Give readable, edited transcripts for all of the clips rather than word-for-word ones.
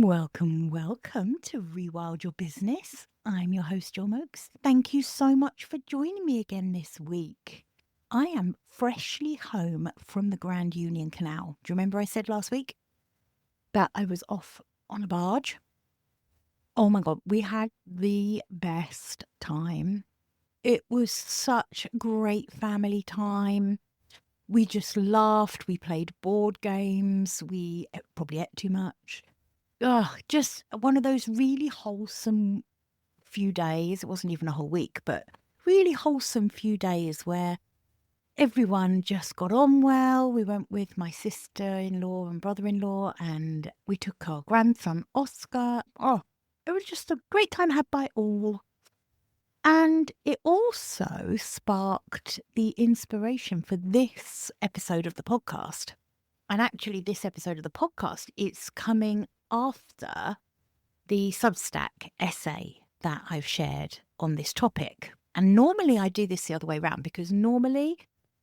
Welcome to Rewild Your Business. I'm your host, Jill Mokes. Thank you so much for joining me again this week. I am freshly home from the Grand Union Canal. Do you remember I said last week that I was off on a barge? Oh my God, we had the best time. It was such great family time. We just laughed. We played board games. We probably ate too much. Just one of those really wholesome few days. It wasn't even a whole week, but really wholesome few days where everyone just got on well. We went with my sister-in-law and brother-in-law, and we took our grandson, Oscar. Oh, it was just a great time had by all. And it also sparked the inspiration for this episode of the podcast. And actually, this episode of the podcast is coming after the Substack essay that I've shared on this topic. And normally I do this the other way around, because normally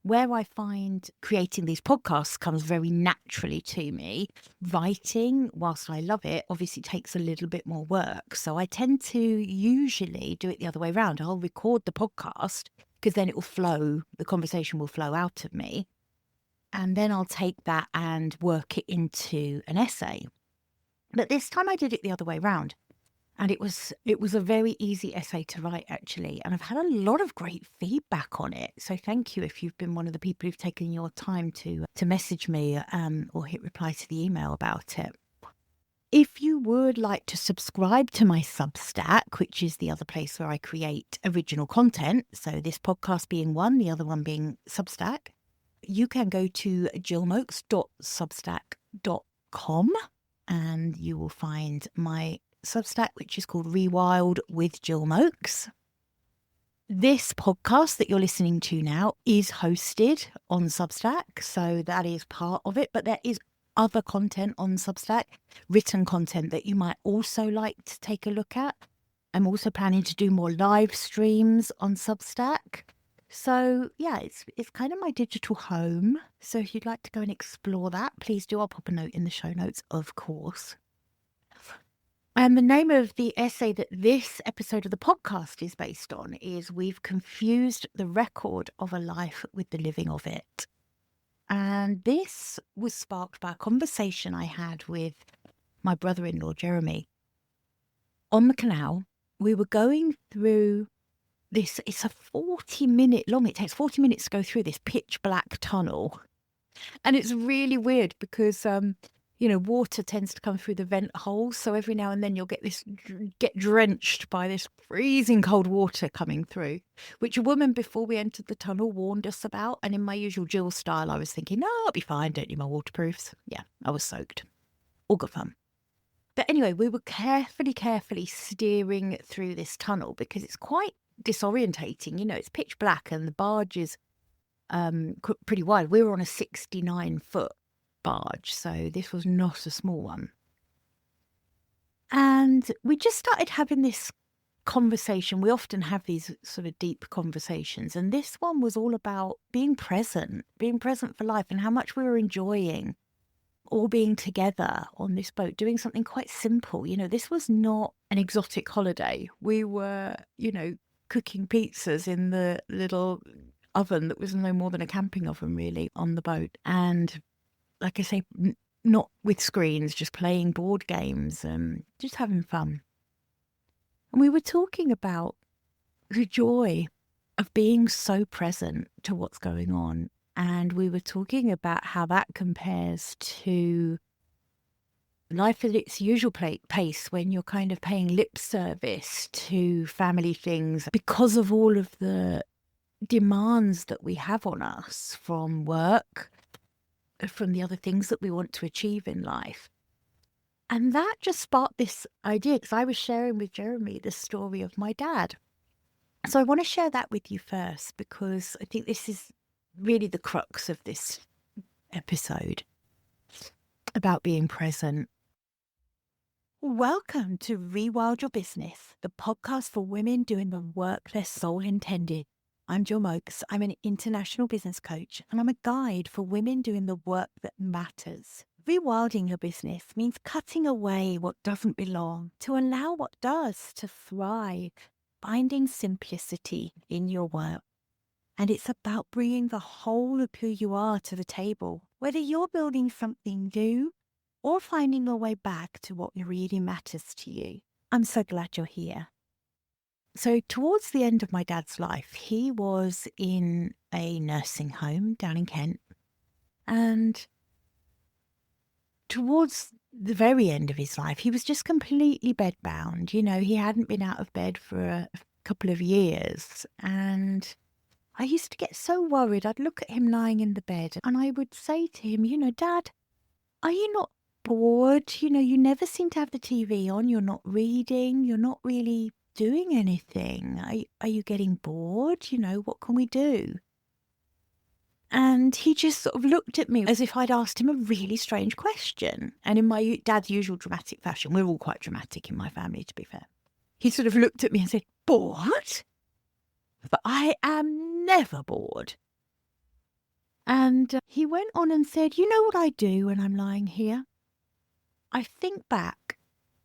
where I find creating these podcasts comes very naturally to me. Writing, whilst I love it, obviously takes a little bit more work. So I tend to usually do it the other way around. I'll record the podcast because then it will flow, the conversation will flow out of me. And then I'll take that and work it into an essay. But this time I did it the other way around. And it was a very easy essay to write, actually. And I've had a lot of great feedback on it. So thank you if you've been one of the people who've taken your time to message me or hit reply to the email about it. If you would like to subscribe to my Substack, which is the other place where I create original content, so this podcast being one, the other one being Substack, you can go to jillmokes.substack.com and you will find my Substack, which is called Rewild with Jill Mokes. This podcast that you're listening to now is hosted on Substack, so that is part of it, but there is other content on Substack, written content that you might also like to take a look at. I'm also planning to do more live streams on Substack. So yeah, it's kind of my digital home. So if you'd like to go and explore that, please do. I'll pop a note in the show notes, of course. And the name of the essay that this episode of the podcast is based on is "We've Confused the Record of a Life with the Living of It." And this was sparked by a conversation I had with my brother-in-law, Jeremy. On the canal, we were going through this, it's a 40-minute long, it takes 40 minutes to go through this pitch black tunnel. And it's really weird because, water tends to come through the vent holes. So every now and then you'll get drenched by this freezing cold water coming through, which a woman before we entered the tunnel warned us about. And in my usual Jill style, I was thinking, no, I'll be fine. Don't need my waterproofs. Yeah, I was soaked. All good fun. But anyway, we were carefully steering through this tunnel because it's quite disorientating. It's pitch black and the barge is pretty wide. We were on a 69-foot barge, so this was not a small one. And we just started having this conversation. We often have these sort of deep conversations, and this one was all about being present for life, and how much we were enjoying all being together on this boat, doing something quite simple. This was not an exotic holiday. We were, cooking pizzas in the little oven that was no more than a camping oven, really, on the boat. And like I say, not with screens, just playing board games and just having fun. And we were talking about the joy of being so present to what's going on. And we were talking about how that compares to life at its usual pace, when you're kind of paying lip service to family things because of all of the demands that we have on us from work, from the other things that we want to achieve in life. And that just sparked this idea, because I was sharing with Jeremy the story of my dad. So I want to share that with you first, because I think this is really the crux of this episode about being present. Welcome to Rewild Your Business, the podcast for women doing the work their soul intended. I'm Jill Mokes. I'm an international business coach, and I'm a guide for women doing the work that matters. Rewilding your business means cutting away what doesn't belong to allow what does to thrive, finding simplicity in your work. And it's about bringing the whole of who you are to the table, whether you're building something new or finding your way back to what really matters to you. I'm so glad you're here. So towards the end of my dad's life, he was in a nursing home down in Kent. And towards the very end of his life, he was just completely bedbound. You know, he hadn't been out of bed for a couple of years. And I used to get so worried. I'd look at him lying in the bed and I would say to him, you know, Dad, are you not bored? You know, you never seem to have the TV on. You're not reading. You're not really doing anything. Are you getting bored? You know, what can we do? And he just sort of looked at me as if I'd asked him a really strange question. And in my dad's usual dramatic fashion, we're all quite dramatic in my family, to be fair. He sort of looked at me and said, bored? But I am never bored. And he went on and said, you know what I do when I'm lying here? I think back.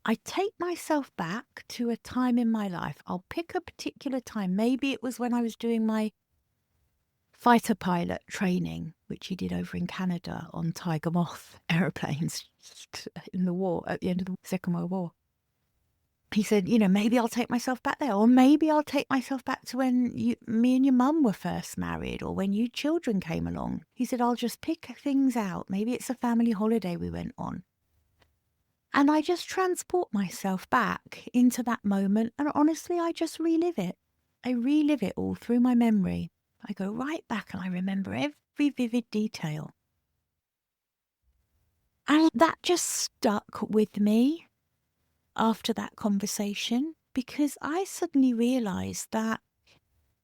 I take myself back to a time in my life. I'll pick a particular time. Maybe it was when I was doing my fighter pilot training, which he did over in Canada on Tiger Moth aeroplanes in the war, at the end of the Second World War. He said, you know, maybe I'll take myself back there, or maybe I'll take myself back to when me and your mum were first married, or when you children came along. He said, I'll just pick things out. Maybe it's a family holiday we went on. And I just transport myself back into that moment. And honestly, I just relive it. I relive it all through my memory. I go right back and I remember every vivid detail. And that just stuck with me after that conversation, because I suddenly realized that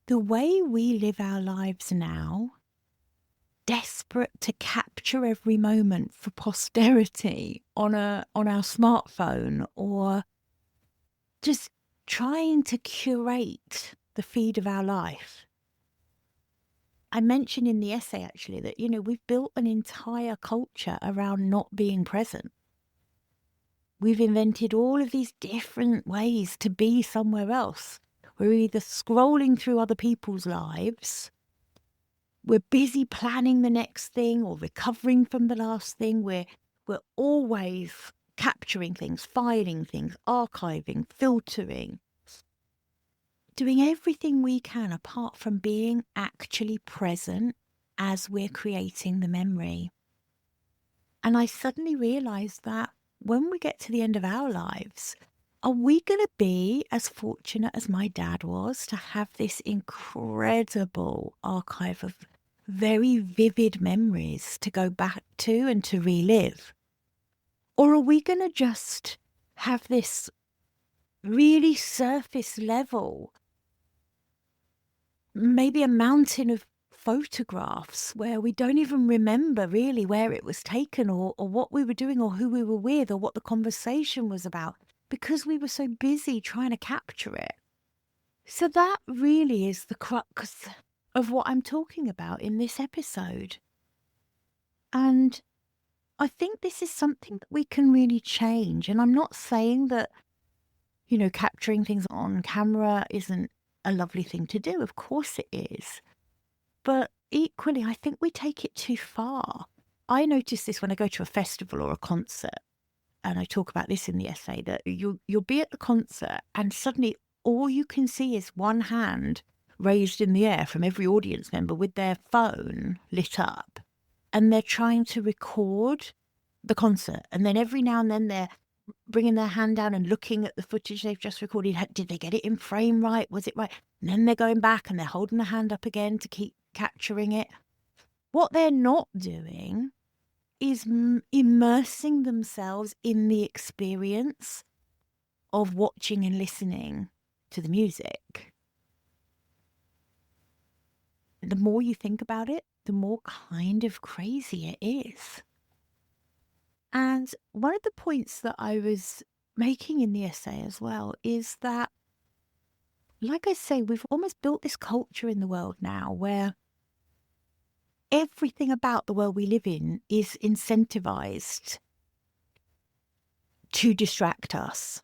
the way we live our lives now, desperate to capture every moment for posterity on our smartphone, or just trying to curate the feed of our life. I mentioned in the essay actually that, you know, we've built an entire culture around not being present. We've invented all of these different ways to be somewhere else. We're either scrolling through other people's lives, we're busy planning the next thing or recovering from the last thing. We're always capturing things, filing things, archiving, filtering, doing everything we can apart from being actually present as we're creating the memory. And I suddenly realized that when we get to the end of our lives, are we going to be as fortunate as my dad was to have this incredible archive of very vivid memories to go back to and to relive? Or are we going to just have this really surface level, maybe a mountain of photographs where we don't even remember really where it was taken, or what we were doing, or who we were with, or what the conversation was about, because we were so busy trying to capture it? So that really is the crux of what I'm talking about in this episode. And I think this is something that we can really change. And I'm not saying that, you know, capturing things on camera isn't a lovely thing to do. Of course it is. But equally, I think we take it too far. I notice this when I go to a festival or a concert, and I talk about this in the essay, that you'll be at the concert and suddenly all you can see is one hand raised in the air from every audience member with their phone lit up, and they're trying to record the concert. And then every now and then they're bringing their hand down and looking at the footage they've just recorded. Did they get it in frame right? Was it right? And then they're going back and they're holding the hand up again to keep capturing it. What they're not doing is immersing themselves in the experience of watching and listening to the music. The more you think about it, the more kind of crazy it is. And one of the points that I was making in the essay as well is that, like I say, we've almost built this culture in the world now where everything about the world we live in is incentivized to distract us,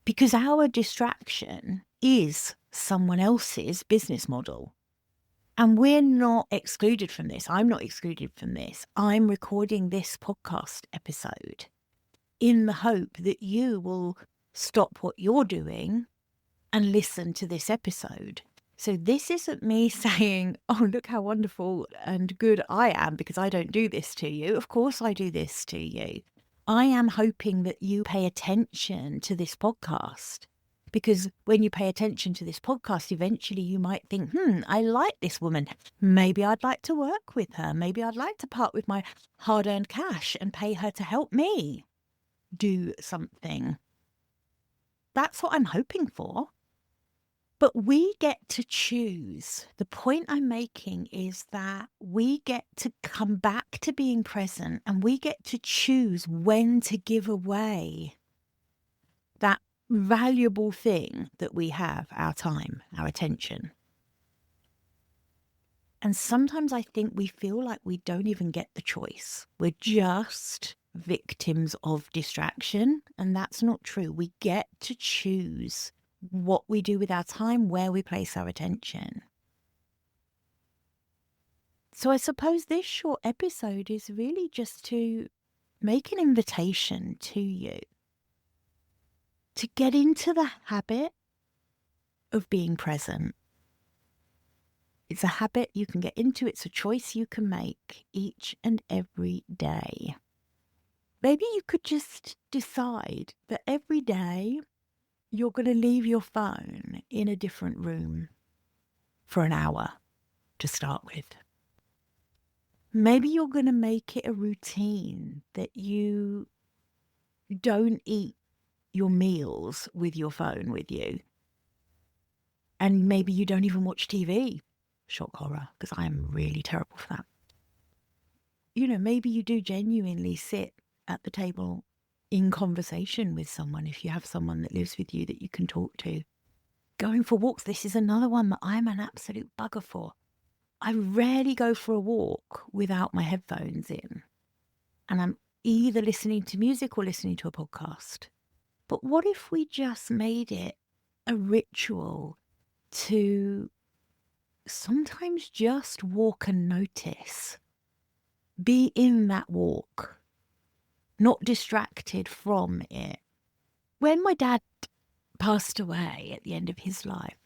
because our distraction is someone else's business model. And we're not excluded from this. I'm not excluded from this. I'm recording this podcast episode in the hope that you will stop what you're doing and listen to this episode. So this isn't me saying, oh, look how wonderful and good I am because I don't do this to you. Of course I do this to you. I am hoping that you pay attention to this podcast, because when you pay attention to this podcast, eventually you might think, I like this woman. Maybe I'd like to work with her. Maybe I'd like to part with my hard-earned cash and pay her to help me do something. That's what I'm hoping for. But we get to choose. The point I'm making is that we get to come back to being present, and we get to choose when to give away that valuable thing that we have, our time, our attention. And sometimes I think we feel like we don't even get the choice. We're just victims of distraction, and that's not true. We get to choose what we do with our time, where we place our attention. So I suppose this short episode is really just to make an invitation to you to get into the habit of being present. It's a habit you can get into. It's a choice you can make each and every day. Maybe you could just decide that every day you're going to leave your phone in a different room for an hour to start with. Maybe you're going to make it a routine that you don't eat your meals with your phone with you. And maybe you don't even watch TV. Shock horror, because I am really terrible for that. Maybe you do genuinely sit at the table in conversation with someone, if you have someone that lives with you that you can talk to. Going for walks, this is another one that I'm an absolute bugger for. I rarely go for a walk without my headphones in, and I'm either listening to music or listening to a podcast. But what if we just made it a ritual to sometimes just walk and notice? Be in that walk, not distracted from it. When my dad passed away at the end of his life,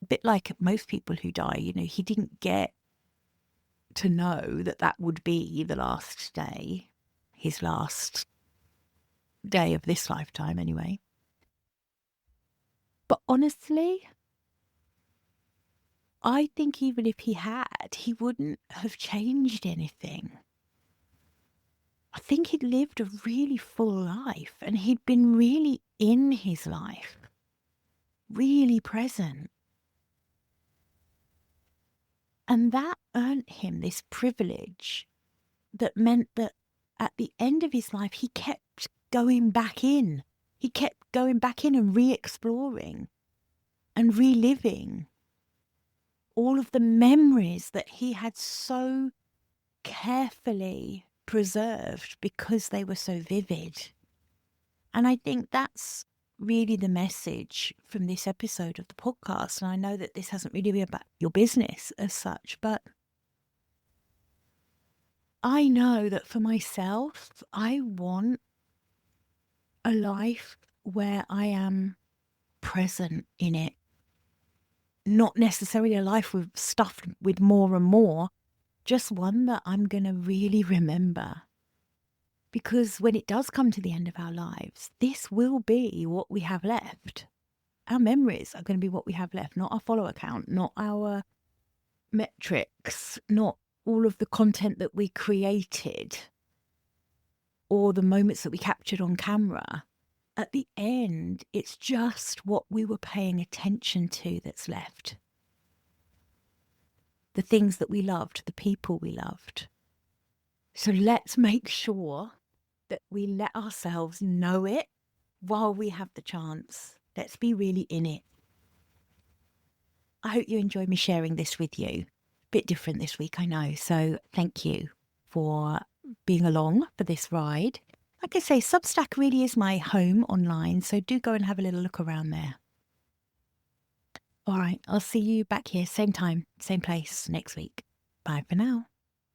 a bit like most people who die, he didn't get to know that would be the last day, his last day of this lifetime anyway. But honestly, I think even if he had, he wouldn't have changed anything. I think he'd lived a really full life, and he'd been really in his life, really present. And that earned him this privilege that meant that at the end of his life, he kept going back in. He kept going back in and re-exploring and reliving all of the memories that he had so carefully preserved because they were so vivid. And I think that's really the message from this episode of the podcast. And I know that this hasn't really been about your business as such, but I know that for myself, I want a life where I am present in it. Not necessarily a life stuffed with more and more, just one that I'm going to really remember. Because when it does come to the end of our lives, this will be what we have left. Our memories are going to be what we have left, not our follower count, not our metrics, not all of the content that we created or the moments that we captured on camera. At the end, it's just what we were paying attention to that's left. The things that we loved, the people we loved. So let's make sure that we let ourselves know it while we have the chance. Let's be really in it. I hope you enjoyed me sharing this with you. Bit different this week, I know. So thank you for being along for this ride. Like I say, Substack really is my home online, so do go and have a little look around there. All right, I'll see you back here, same time, same place next week. Bye for now.